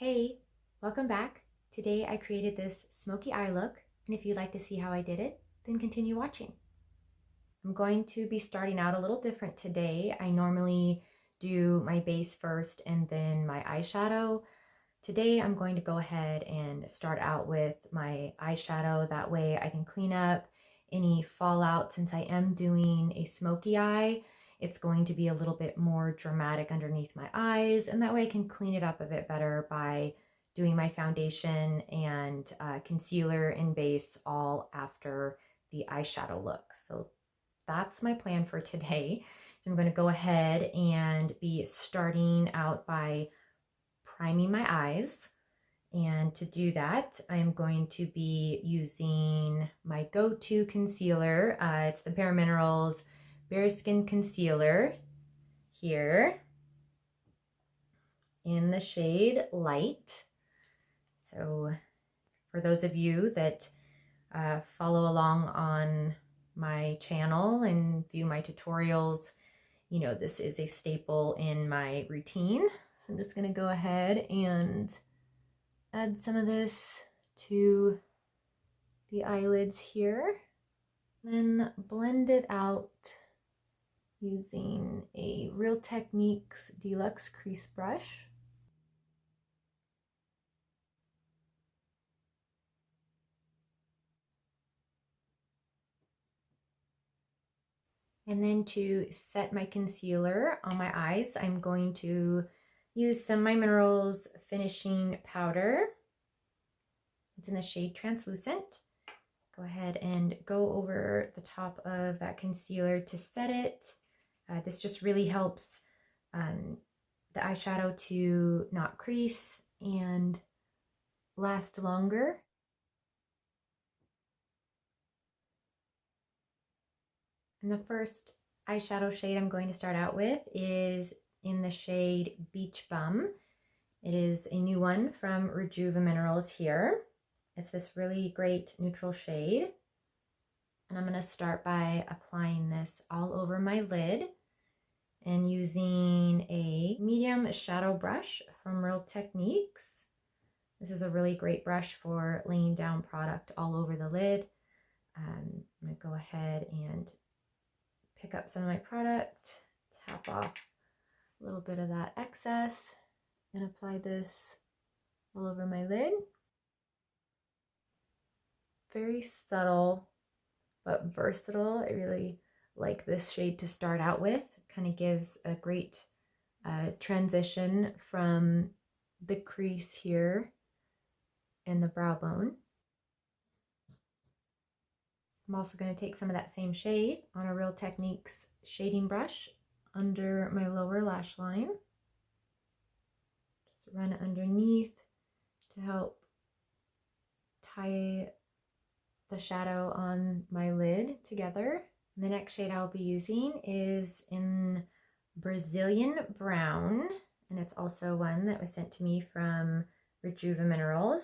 Hey, welcome back. Today I created this smoky eye look, and if you'd like to see how I did it, then continue watching. I'm going to be starting out a little different today. I normally do my base first and then my eyeshadow. Today I'm going to go ahead and start out with my eyeshadow. That way I can clean up any fallout. Since I am doing a smoky eye, it's going to be a little bit more dramatic underneath my eyes, and that way I can clean it up a bit better by doing my foundation and concealer and base all after the eyeshadow look. So that's my plan for today. So I'm going to go ahead and be starting out by priming my eyes. And to do that, I'm going to be using my go-to concealer. It's the bareMinerals Bare Skin Concealer here in the shade Light. So for those of you that follow along on my channel and view my tutorials, you know this is a staple in my routine. So I'm just going to go ahead and add some of this to the eyelids here, then blend it out using a Real Techniques Deluxe Crease Brush. And then to set my concealer on my eyes, I'm going to use some bareMinerals Finishing Powder. It's in the shade Translucent. Go ahead and go over the top of that concealer to set it. This just really helps the eyeshadow to not crease and last longer. And the first eyeshadow shade I'm going to start out with is in the shade Beach Bum. It is a new one from Rejuva Minerals here. It's this really great neutral shade. And I'm going to start by applying this all over my lid and using a medium shadow brush from Real Techniques. This is a really great brush for laying down product all over the lid. I'm going to go ahead and pick up some of my product, tap off a little bit of that excess, and apply this all over my lid. Very subtle but versatile. I really like this shade to start out with. Kind of gives a great transition from the crease here and the brow bone. I'm also going to take some of that same shade on a Real Techniques shading brush under my lower lash line. Just run it underneath to help tie the shadow on my lid together. The next shade I'll be using is in Brazilian Brown, and it's also one that was sent to me from Rejuva Minerals.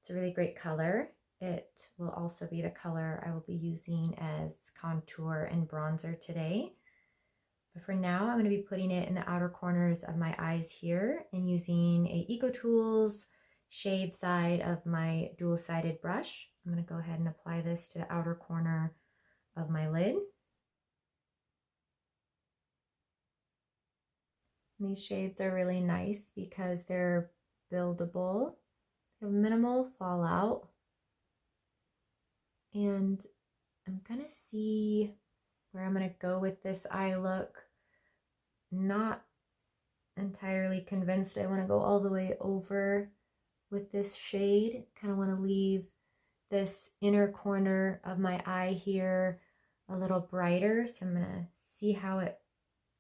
It's a really great color. It will also be the color I will be using as contour and bronzer today. But for now, I'm going to be putting it in the outer corners of my eyes here and using a EcoTools shade side of my dual-sided brush. I'm going to go ahead and apply this to the outer corner of my lid. These shades are really nice because they're buildable. They have minimal fallout. And I'm gonna see where I'm gonna go with this eye look. Not entirely convinced I want to go all the way over with this shade. Kind of want to leave this inner corner of my eye here a little brighter. So I'm gonna see how it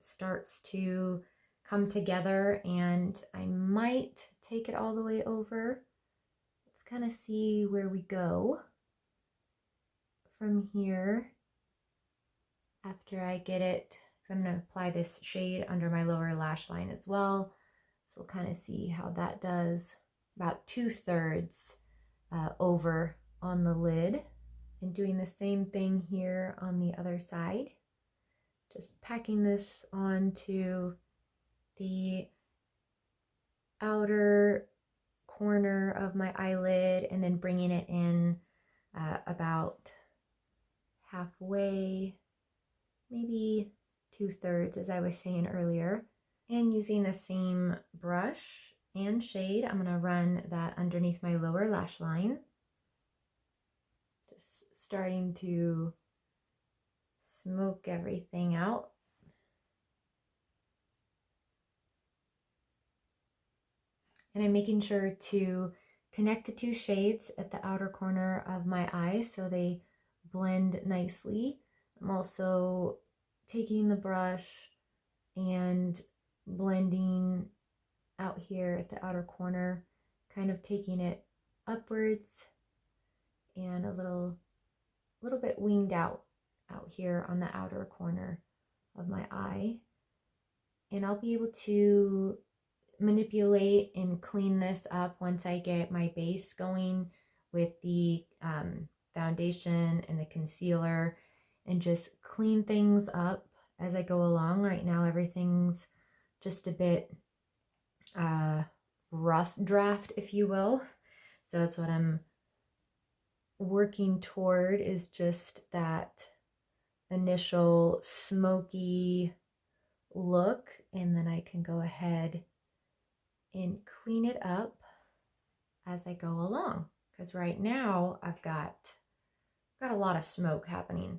starts to come together, and I might take it all the way over. Let's kind of see where we go from here after I get it, because I'm going to apply this shade under my lower lash line as well. So we'll kind of see how that does. About 2/3 over on the lid, and doing the same thing here on the other side. Just packing this onto the outer corner of my eyelid and then bringing it in about halfway, maybe 2/3 as I was saying earlier. And using the same brush and shade, I'm going to run that underneath my lower lash line. Just starting to smoke everything out. And I'm making sure to connect the two shades at the outer corner of my eye so they blend nicely. I'm also taking the brush and blending out here at the outer corner, kind of taking it upwards and a little bit winged out here on the outer corner of my eye. And I'll be able to manipulate and clean this up once I get my base going with the foundation and the concealer, and just clean things up as I go along. Right now everything's just a bit rough draft, if you will. So that's what I'm working toward, is just that initial smoky look, and then I can go ahead and clean it up as I go along, because right now I've got a lot of smoke happening.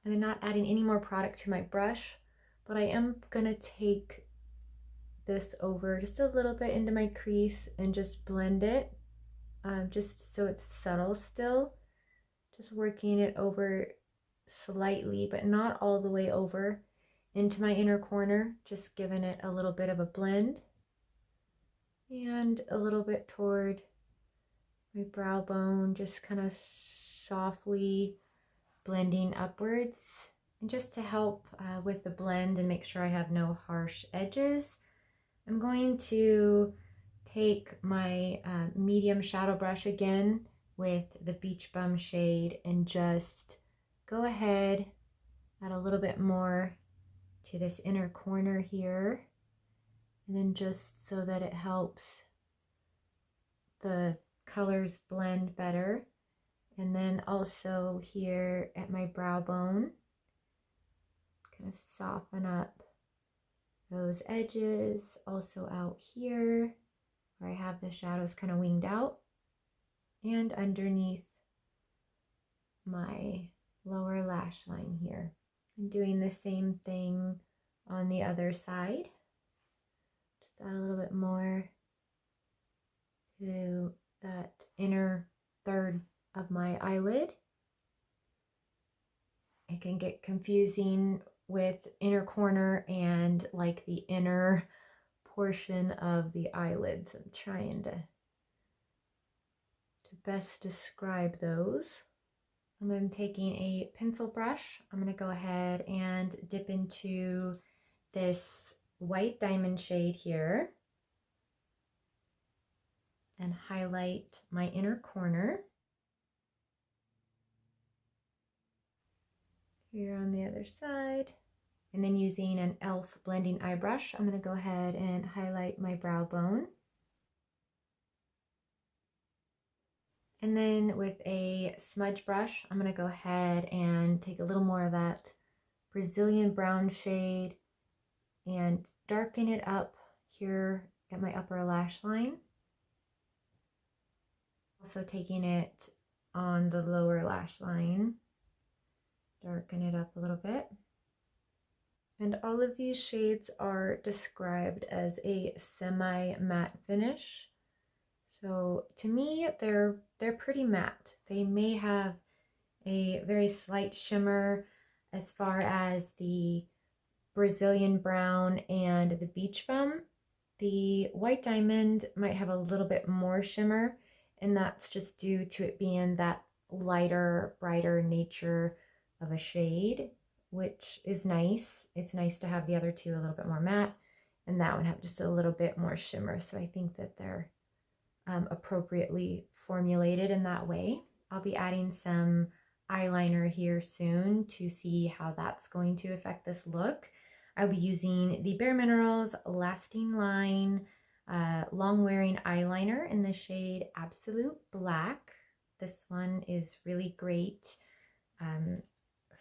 And I'm not adding any more product to my brush, but I am gonna take this over just a little bit into my crease and just blend it, just so it's subtle still, just working it over slightly, but not all the way over into my inner corner, just giving it a little bit of a blend, and a little bit toward my brow bone, just kind of softly blending upwards. And just to help with the blend and make sure I have no harsh edges, I'm going to take my medium shadow brush again with the Beach Bum shade and just go ahead, add a little bit more to this inner corner here, and then just so that it helps the colors blend better. And then also here at my brow bone, kind of soften up those edges. Also out here where I have the shadows kind of winged out, and underneath my lower lash line here. I'm doing the same thing on the other side. Just add a little bit more to that inner third of my eyelid. It can get confusing with inner corner and like the inner portion of the eyelids. I'm trying to best describe those. And then taking a pencil brush, I'm going to go ahead and dip into this white diamond shade here and highlight my inner corner. Here on the other side. And then using an e.l.f. blending eye brush, I'm going to go ahead and highlight my brow bone. And then with a smudge brush, I'm going to go ahead and take a little more of that Brazilian brown shade and darken it up here at my upper lash line. Also taking it on the lower lash line, darken it up a little bit. And all of these shades are described as a semi-matte finish. So to me, they're pretty matte. They may have a very slight shimmer as far as the Brazilian brown and the Beach Bum. The white diamond might have a little bit more shimmer, and that's just due to it being that lighter, brighter nature of a shade, which is nice. It's nice to have the other two a little bit more matte, and that one have just a little bit more shimmer. So I think that they're appropriately formulated in that way. I'll be adding some eyeliner here soon to see how that's going to affect this look. I'll be using the bareMinerals Lasting Line long wearing eyeliner in the shade Absolute Black. This one is really great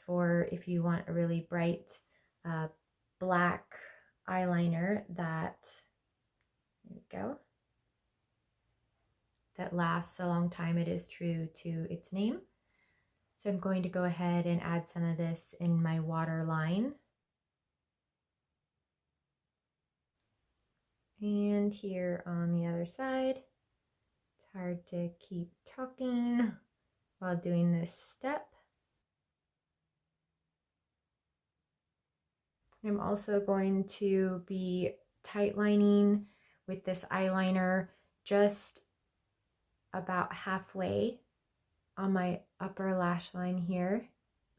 for if you want a really bright black eyeliner that, there we go, that lasts a long time. It is true to its name. So I'm going to go ahead and add some of this in my waterline. And here on the other side, it's hard to keep talking while doing this step. I'm also going to be tightlining with this eyeliner just about halfway on my upper lash line here.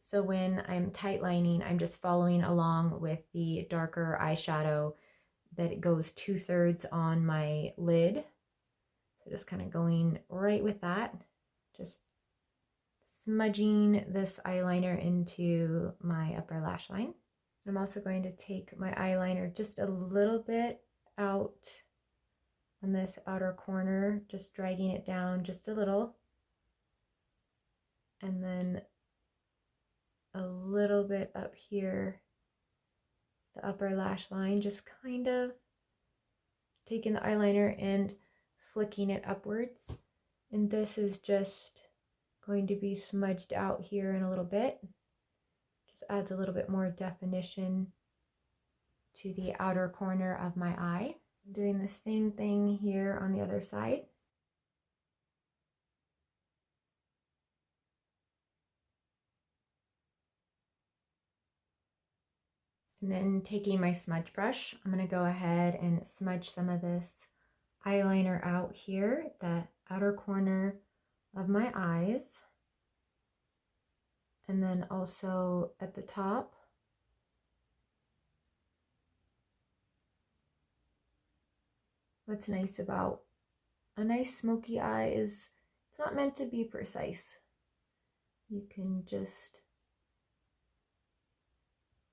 So when I'm tightlining, I'm just following along with the darker eyeshadow that it goes 2/3 on my lid. So just kind of going right with that, just smudging this eyeliner into my upper lash line. I'm also going to take my eyeliner just a little bit out on this outer corner, just dragging it down just a little, and then a little bit up here, the upper lash line, just kind of taking the eyeliner and flicking it upwards. And this is just going to be smudged out here in a little bit. Just adds a little bit more definition to the outer corner of my eye. I'm doing the same thing here on the other side. And then taking my smudge brush, I'm going to go ahead and smudge some of this eyeliner out here, the outer corner of my eyes. And then also at the top. What's nice about a nice smoky eye is it's not meant to be precise. You can just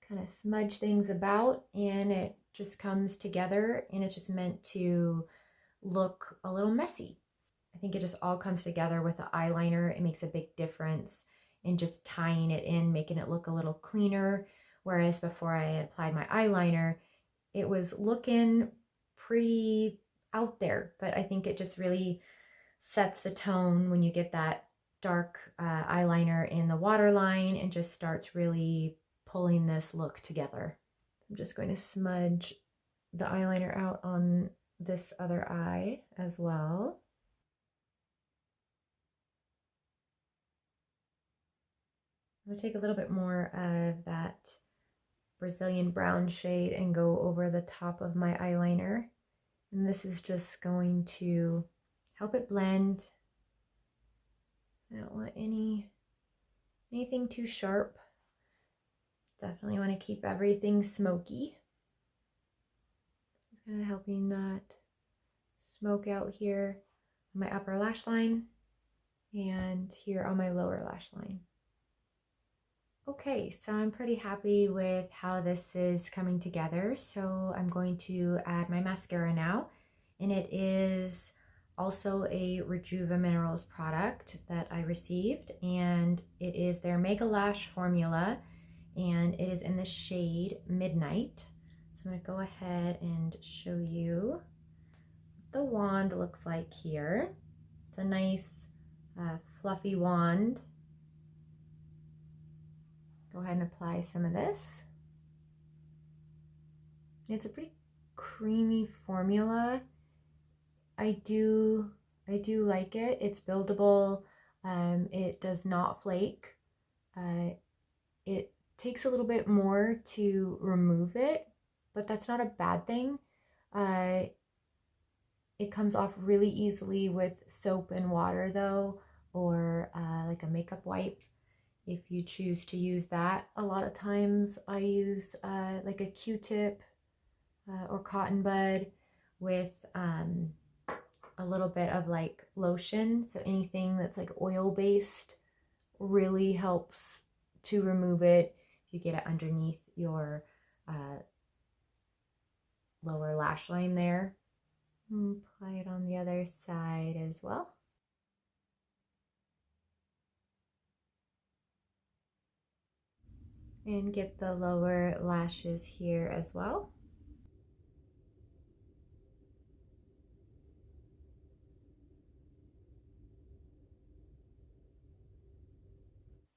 kind of smudge things about and it just comes together, and it's just meant to look a little messy. I think it just all comes together with the eyeliner. It makes a big difference in just tying it in, making it look a little cleaner. Whereas before I applied my eyeliner, it was looking pretty out there, but I think it just really sets the tone when you get that dark eyeliner in the waterline and just starts really pulling this look together. I'm just going to smudge the eyeliner out on this other eye as well. I'm gonna take a little bit more of that Brazilian brown shade and go over the top of my eyeliner. And this is just going to help it blend. I don't want anything too sharp. Definitely want to keep everything smoky. Just kind of helping that smoke out here on my upper lash line and here on my lower lash line. Okay, so I'm pretty happy with how this is coming together. So I'm going to add my mascara now, and it is also a Rejuva Minerals product that I received, and it is their Mega Lash formula, and it is in the shade Midnight. So I'm going to go ahead and show you what the wand looks like here. It's a nice fluffy wand. Go ahead and apply some of this. It's a pretty creamy formula. I do like it. It's buildable. It does not flake. It takes a little bit more to remove it, but that's not a bad thing. It comes off really easily with soap and water though, or like a makeup wipe. If you choose to use that. A lot of times I use like a Q-tip or cotton bud with a little bit of like lotion. So anything that's like oil based really helps to remove it if you get it underneath your lower lash line there. Apply it on the other side as well. And get the lower lashes here as well.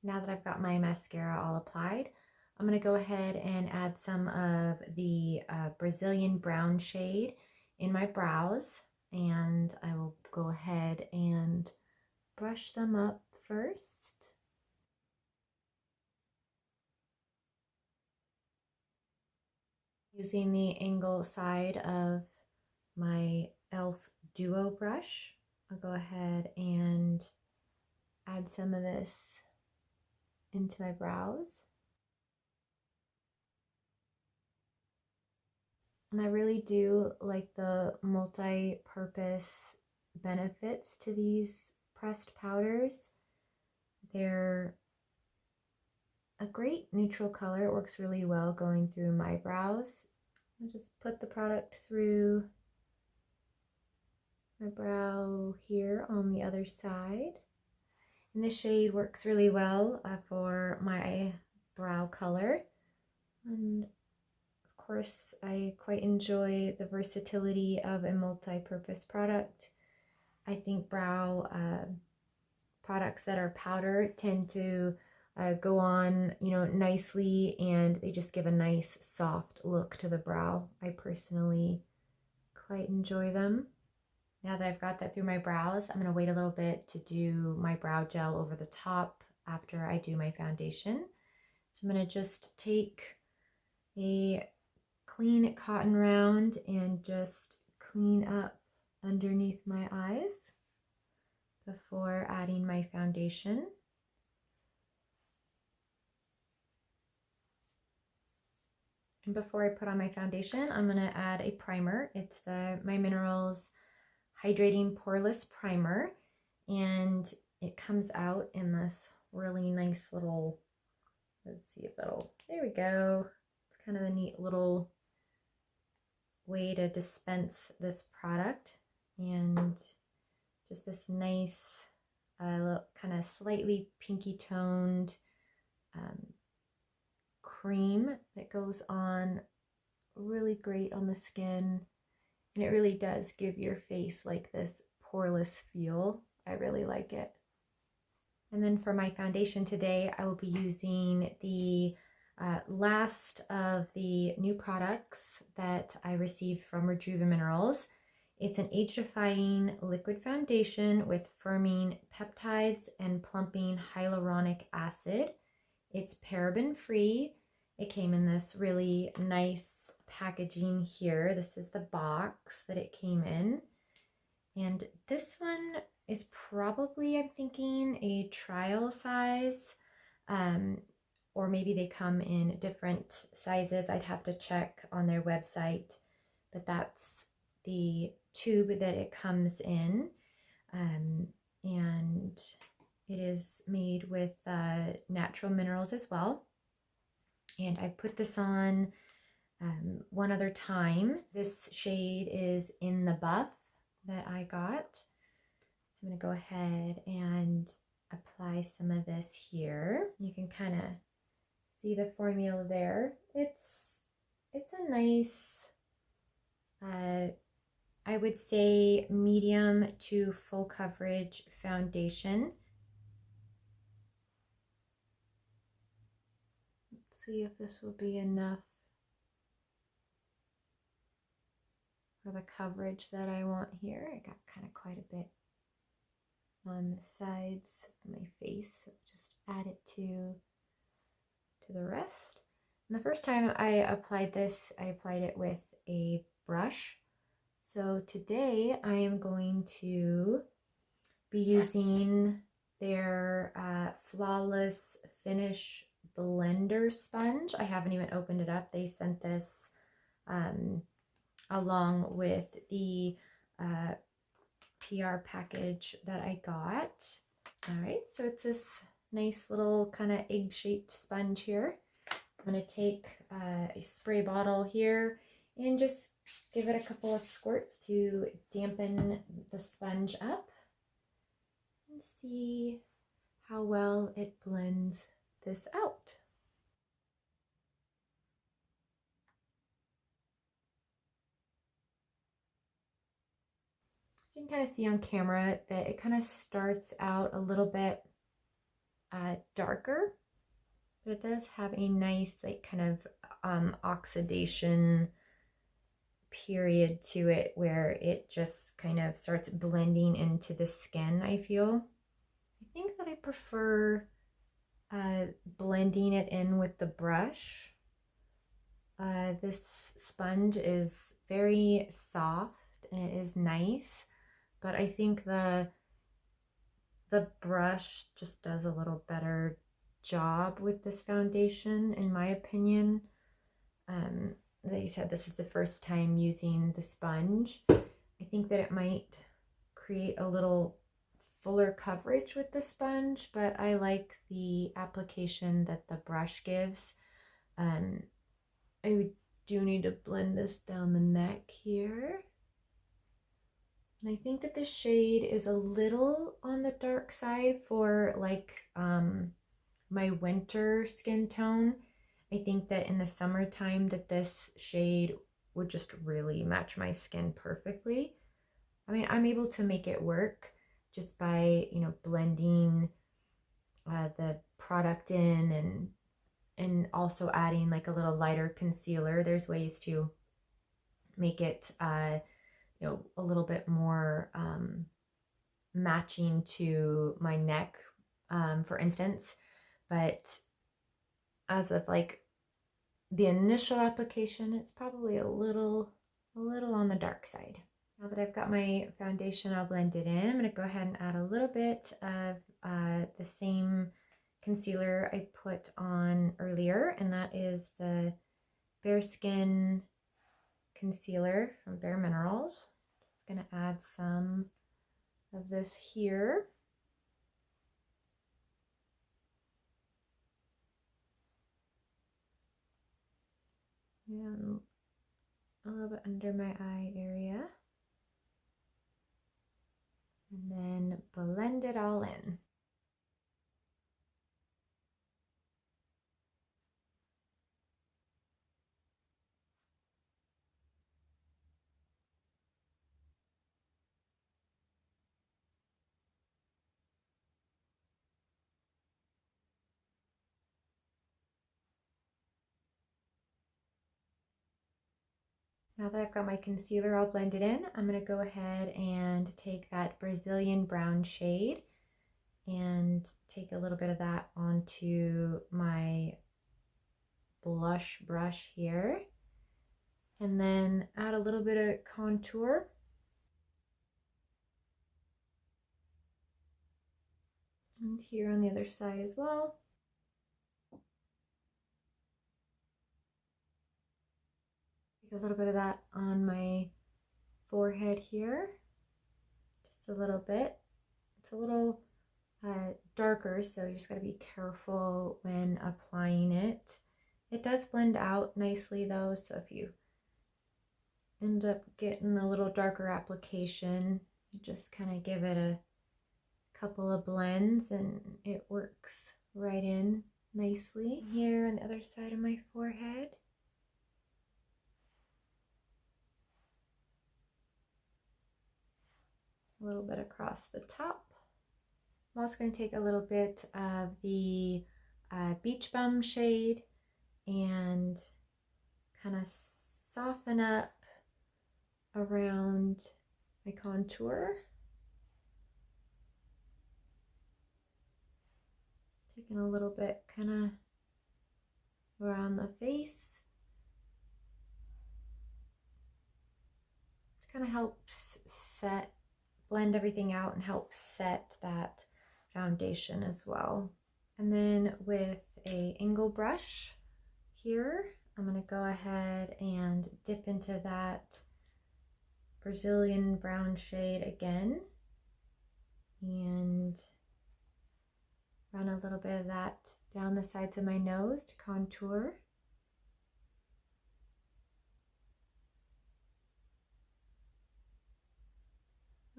Now that I've got my mascara all applied, I'm going to go ahead and add some of the Brazilian brown shade in my brows, and I will go ahead and brush them up first. Using the angle side of my e.l.f. Duo brush, I'll go ahead and add some of this into my brows. And I really do like the multi-purpose benefits to these pressed powders. They're a great neutral color. It works really well going through my brows. I'll just put the product through my brow here on the other side. And this shade works really well for my brow color. And of course, I quite enjoy the versatility of a multi-purpose product. I think brow products that are powder tend to go on, you know, nicely, and they just give a nice soft look to the brow. I personally quite enjoy them. Now that I've got that through my brows, I'm going to wait a little bit to do my brow gel over the top after I do my foundation. So I'm going to just take a clean cotton round and just clean up underneath my eyes before adding my foundation. And before I put on my foundation, I'm going to add a primer. It's the bareMinerals Hydrating Poreless Primer, and it comes out in this really nice little, let's see if it'll, there we go. It's kind of a neat little way to dispense this product, and just this nice kind of slightly pinky toned cream that goes on really great on the skin, and it really does give your face like this poreless feel. I really like it. And then for my foundation today, I will be using the last of the new products that I received from Rejuva Minerals. It's an age-defying liquid foundation with firming peptides and plumping hyaluronic acid. It's paraben-free. It came in this really nice packaging here. This is the box that it came in. And this one is probably, I'm thinking, a trial size, or maybe they come in different sizes. I'd have to check on their website, but that's the tube that it comes in. And it is made with natural minerals as well. And I put this on one other time. This shade is in the buff that I got. So I'm going to go ahead and apply some of this here. You can kind of see the formula there. It's a nice, I would say, medium to full coverage foundation. Let's see if this will be enough for the coverage that I want here. I got kind of quite a bit on the sides of my face, so just add it to the rest. And the first time I applied this, I applied it with a brush. So today I am going to be using their Flawless Finish Blender Sponge. I haven't even opened it up. They sent this along with the PR package that I got. All right, so it's this nice little kind of egg-shaped sponge here. I'm going to take a spray bottle here and just give it a couple of squirts to dampen the sponge up and see how well it blends this out. You can kind of see on camera that it kind of starts out a little bit darker, but it does have a nice like kind of oxidation period to it where it just kind of starts blending into the skin, I feel. I think that I prefer blending it in with the brush. This sponge is very soft and it is nice, but I think the brush just does a little better job with this foundation, in my opinion. Like I said, this is the first time using the sponge. I think that it might create a little fuller coverage with the sponge, but I like the application that the brush gives. I do need to blend this down the neck here. And I think that the shade is a little on the dark side for like my winter skin tone. I think that in the summertime that this shade would just really match my skin perfectly. I mean, I'm able to make it work just by, you know, blending the product in and also adding like a little lighter concealer. There's ways to make it, you know, a little bit more matching to my neck, for instance. But as of like the initial application, it's probably a little on the dark side. Now that I've got my foundation all blended in, I'm going to go ahead and add a little bit of the same concealer I put on earlier, and that is the Bare Skin concealer from bareMinerals. Just going to add some of this here. And a little bit under my eye area. And then blend it all in. Now that I've got my concealer all blended in, I'm going to go ahead and take that Brazilian brown shade and take a little bit of that onto my blush brush here, and then add a little bit of contour. And here on the other side as well. Take a little bit of that on my forehead here, just a little bit. It's a little darker, so you just got to be careful when applying it. It does blend out nicely though, so if you end up getting a little darker application, you just kind of give it a couple of blends and it works right in nicely. Here on the other side of my forehead. A little bit across the top. I'm also going to take a little bit of the Beach Bum shade and kind of soften up around my contour. Taking a little bit kind of around the face. It kind of helps blend everything out and help set that foundation as well. And then with a angle brush here, I'm going to go ahead and dip into that Brazilian brown shade again and run a little bit of that down the sides of my nose to contour.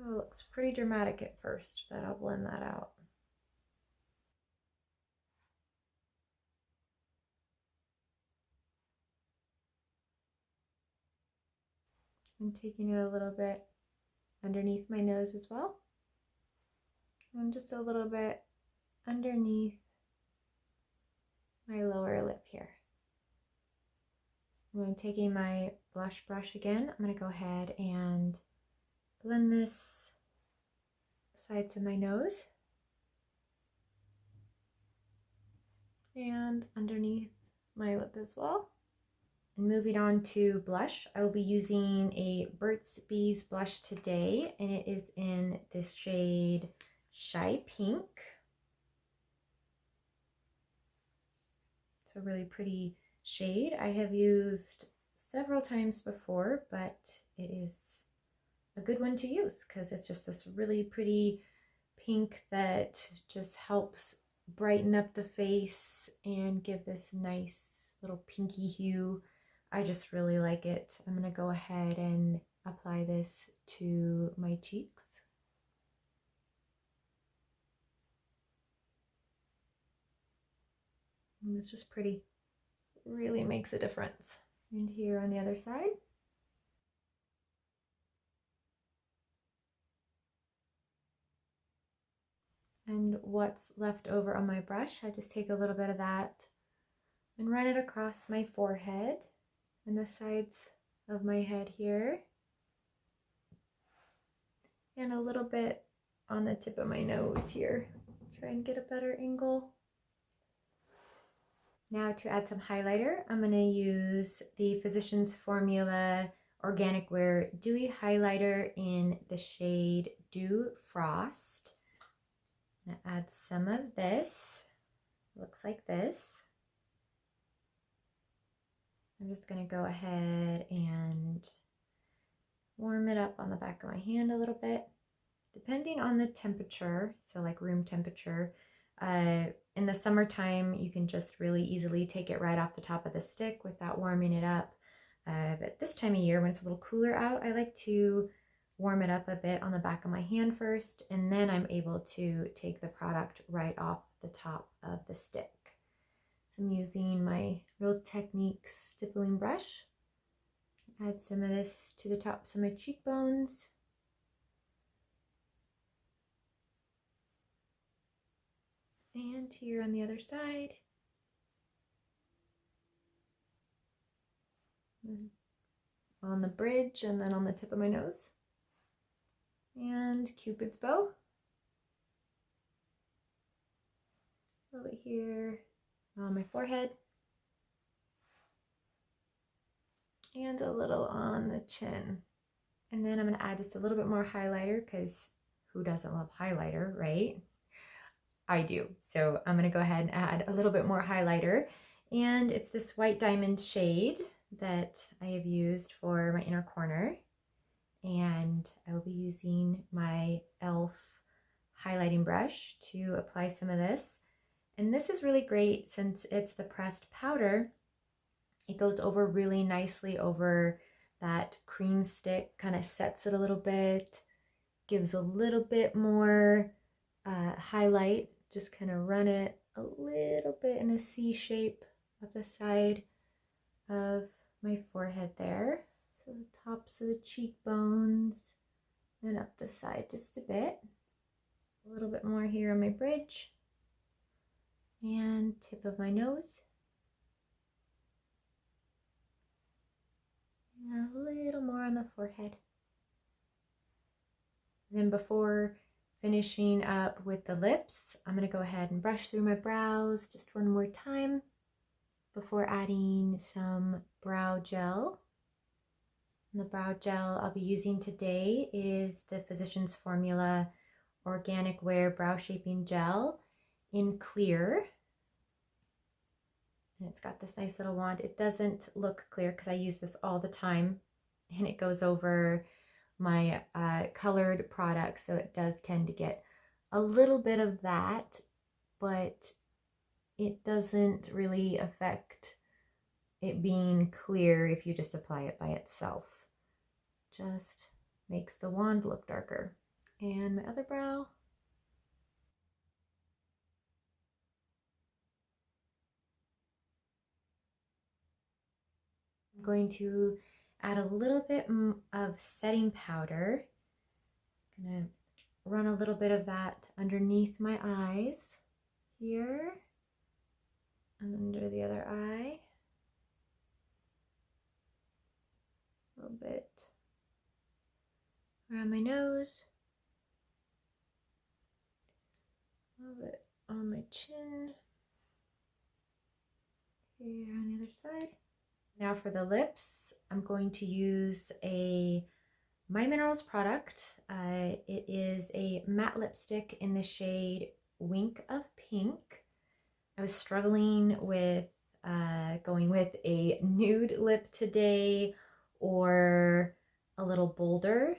Oh, it looks pretty dramatic at first, but I'll blend that out. I'm taking it a little bit underneath my nose as well. And just a little bit underneath my lower lip here. I'm taking my blush brush again. I'm going to go ahead and blend this sides of my nose and underneath my lip as well. And moving on to blush, I will be using a Burt's Bees blush today, and it is in this shade Shy Pink. It's a really pretty shade. I have used several times before, but it is a good one to use because it's just this really pretty pink that just helps brighten up the face and give this nice little pinky hue. I just really like it. I'm going to go ahead and apply this to my cheeks. And it's just pretty. It really makes a difference. And here on the other side. And what's left over on my brush, I just take a little bit of that and run it across my forehead and the sides of my head here, and a little bit on the tip of my nose here. Try and get a better angle. Now to add some highlighter, I'm going to use the Physicians Formula Organic Wear Dewy Highlighter in the shade Dew Frost. I'm going to add some of this. It looks like this. I'm just going to go ahead and warm it up on the back of my hand a little bit, depending on the temperature. So like room temperature. In the summertime, you can just really easily take it right off the top of the stick without warming it up. But this time of year, when it's a little cooler out, I like to warm it up a bit on the back of my hand first, and then I'm able to take the product right off the top of the stick. I'm using my Real Techniques stippling brush. Add some of this to the tops of my cheekbones. And here on the other side. On the bridge and then on the tip of my nose. And Cupid's bow. Over here on my forehead. And a little on the chin. And then I'm going to add just a little bit more highlighter because who doesn't love highlighter, right? I do. So I'm going to go ahead and add a little bit more highlighter. And it's this White Diamond shade that I have used for my inner corner. And I will be using my e.l.f. highlighting brush to apply some of this. And this is really great since it's the pressed powder. It goes over really nicely over that cream stick, kind of sets it a little bit, gives a little bit more highlight. Just kind of run it a little bit in a C shape up the side of my forehead there. So the tops of the cheekbones and up the side just a bit. A little bit more here on my bridge and tip of my nose. And a little more on the forehead. Then before finishing up with the lips, I'm going to go ahead and brush through my brows just one more time before adding some brow gel. And the brow gel I'll be using today is the Physicians Formula Organic Wear Brow Shaping Gel in clear. And it's got this nice little wand. It doesn't look clear because I use this all the time, and it goes over my colored products, so it does tend to get a little bit of that, but it doesn't really affect it being clear if you just apply it by itself. Just makes the wand look darker. And my other brow. I'm going to add a little bit of setting powder. I'm gonna run a little bit of that underneath my eyes here and under the other eye. A little bit around my nose. A little bit on my chin. Here on the other side. Now for the lips, I'm going to use a bareMinerals product. It is a matte lipstick in the shade Wink of Pink. I was struggling with going with a nude lip today or a little bolder.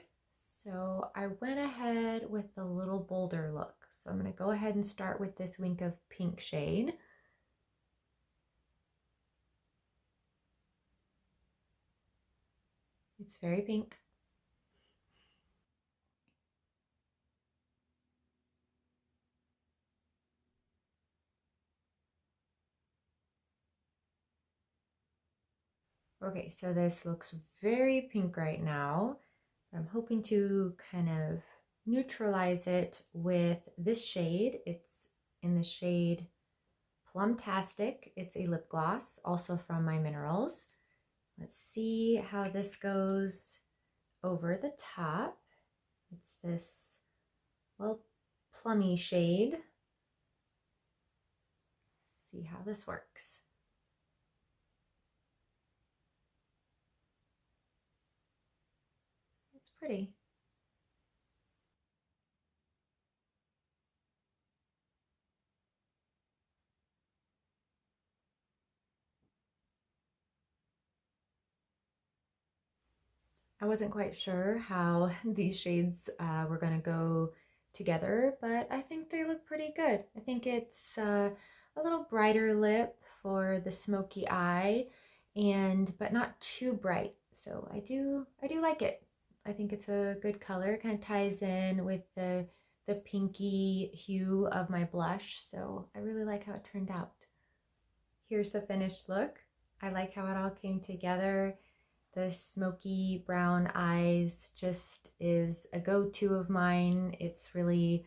So I went ahead with the little bolder look. So I'm going to go ahead and start with this Wink of Pink shade. It's very pink. Okay, so this looks very pink right now. I'm hoping to kind of neutralize it with this shade. It's in the shade Plumtastic. It's a lip gloss, also from bareMinerals. Let's see how this goes over the top. It's this, well, plummy shade. See how this works. It's pretty. I wasn't quite sure how these shades were going to go together, but I think they look pretty good. I think it's a little brighter lip for the smoky eye, but not too bright. So I do like it. I think it's a good color. It kind of ties in with the pinky hue of my blush. So I really like how it turned out. Here's the finished look. I like how it all came together. The smoky brown eyes just is a go-to of mine. It's really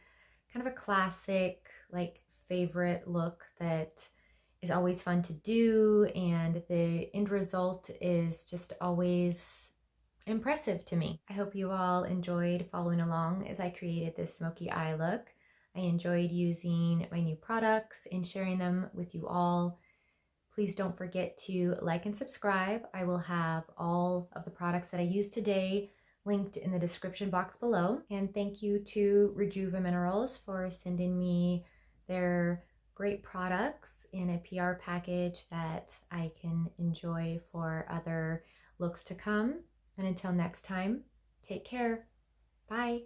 kind of a classic, like, favorite look that is always fun to do, and the end result is just always impressive to me. I hope you all enjoyed following along as I created this smoky eye look. I enjoyed using my new products and sharing them with you all. Please don't forget to like and subscribe. I will have all of the products that I used today linked in the description box below. And thank you to Rejuva Minerals for sending me their great products in a PR package that I can enjoy for other looks to come. And until next time, take care. Bye.